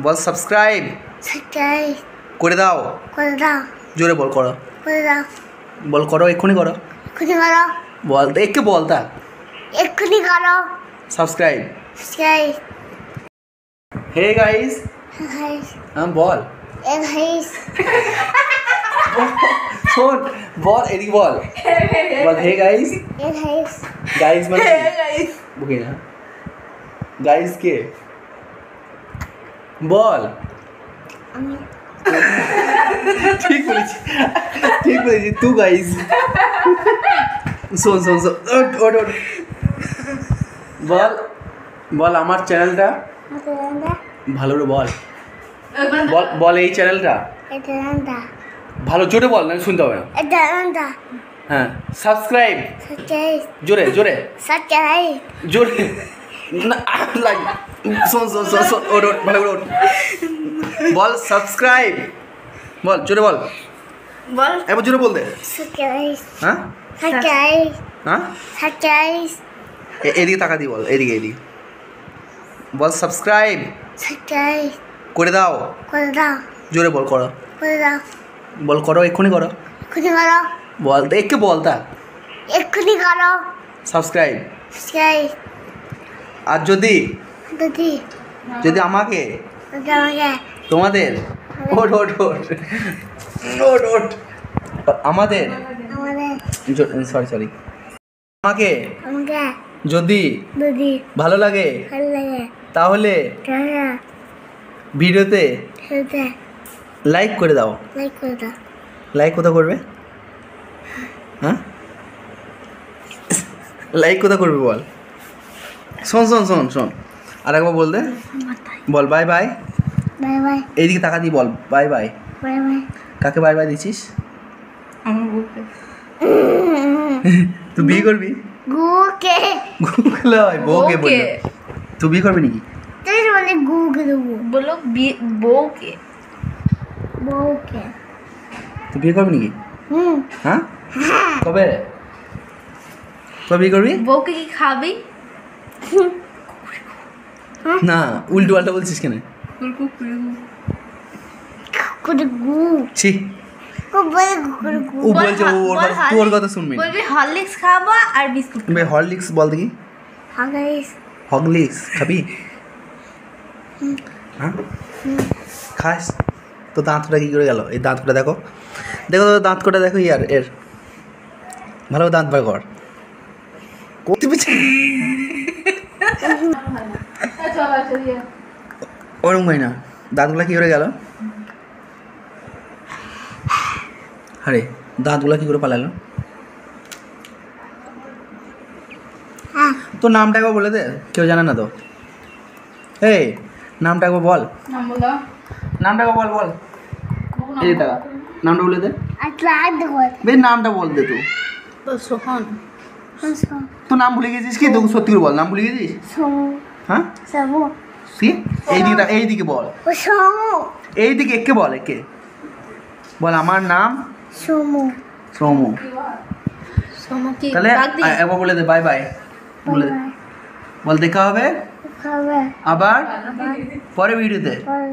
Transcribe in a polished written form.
বল subscribe subscribe করে দাও। করে দাও। জোরে বল করো। করে দাও। বল করো, এক্ষুনি করো। এক্ষুনি করো। বল একে বল তা। এক্ষুনি করো। Subscribe. Subscribe. Hey guys. Guys. বল। এ গাইস। শোন বল, এদিকে বল। বল হে গাইস। এ গাইস। গাইস মানে বুঝি না। গাইস কে বল। আমি ঠিক বলেছি, ঠিক বলেছি তুই গাইস। শোন শোন শোন, ওট ওট। বল বল আমার চ্যানেলটা ভালো করে বল। বল বল এই চ্যানেলটা এটা নান্দা। ভালো জোরে বল, না শুনতে হবে না। এটা নান্দা। হ্যাঁ সাবস্ক্রাইব। সাবস্ক্রাইব। জোরে জোরে সাবস্ক্রাইব। জোরে না লাগে। শোন শোন শোন শোন, ওট ওট ভালো করে ওট। বল সাবস্ক্রাইব। বল জোরে বল। বল এবার জোরে বল দে। সাবস্ক্রাইব। হ্যাঁ সাবস্ক্রাইব। হ্যাঁ সাবস্ক্রাইব। এদিকে তাকা দি বল, এদিকে এদিকে বল সাবস্ক্রাইব সাবস্ক্রাইব। করে দাও। করে দাও। জোরে বল করো। করে দাও। বল করো, এক্ষুনি করো। এক্ষুনি করো। বল একে বল তা। এক্ষুনি করো। সাবস্ক্রাইব। সাবস্ক্রাইব। আর যদি দিদি যদি আমাকে আমাকে তোমাদের ওট ওট ওট ওট ওট আমাদের আমাদের সরি সরি আমাকে আমাকে যদি দিদি ভালো লাগে ভালো লাগে তাহলে তারা ভিডিওতে সেটা লাইক করে দাও। লাইক করে দাও। লাইক কোথা করবে? হ্যাঁ লাইক কোথা করবে বল। শোন শোন শোন শোন, আর একবার বল দে। বল বাই বাই। Bye bye. এইদিকে টাকা দিয়ে বল বাই বাই। Bye bye. কাকে বাই বাই দিচ্ছিস? আমার বুকে তুই বিয়ে করবি? গুকে গুগলে হয় বউকে বললো। তুই বিয়ে করবি নাকি? তুই বলে গুকে দেবো। বলো বউকে। বউকে তুই বিয়ে করবি নাকি? হ্যাঁ কবে কবে বিয়ে করবি? বউকে কি খাবি? না উল্টো পাল্টা বলছিস কেন? করে গু ছি ও বলে করে গু ও বলছে ওর কথা শুনবি না। বলবি হরলিক্স খাবো আর বিস্কুট। হরলিক্স বল দেখি। হাগাইস হরলিক্স খাবি? হ্যাঁ খাস তো? দাঁতটা কী করে গেল? এই দাঁতটা দেখো, দেখো তো দাঁত কটা দেখো। ইয়ার এর ভালো দাঁত বার কর। করতে পেরেছি ওরকম হয় না। দাঁতগুলা কী করে গেল? আরে দাঁতগুলা কী করে পালালো? হ্যাঁ তোর নামটা একবার বলে দে, কেউ জানে না তো। এই নামটা একবার বল। নামটা একবার বল বল। এই যে টাকা নামটা বলে দে। আচ্ছা আজ দেখো বেশ নামটা বল দে তুই। সোহন। তোর নাম ভুলে গেছিস কি? তোকে সত্যি করে বল, নাম ভুলে গেছিস? সমু হ্যাঁ সমু কি? এইদিকে বল। ও সমু এইদিকে একে বল, একে বল আমার নাম সমু সোমু। সোমু কি তাহলে ডাক দি? একবার বলে দে বাই বাই। বলে দে। বল দেখা হবে খাবে আবার পরে ভিডিওতে। পরে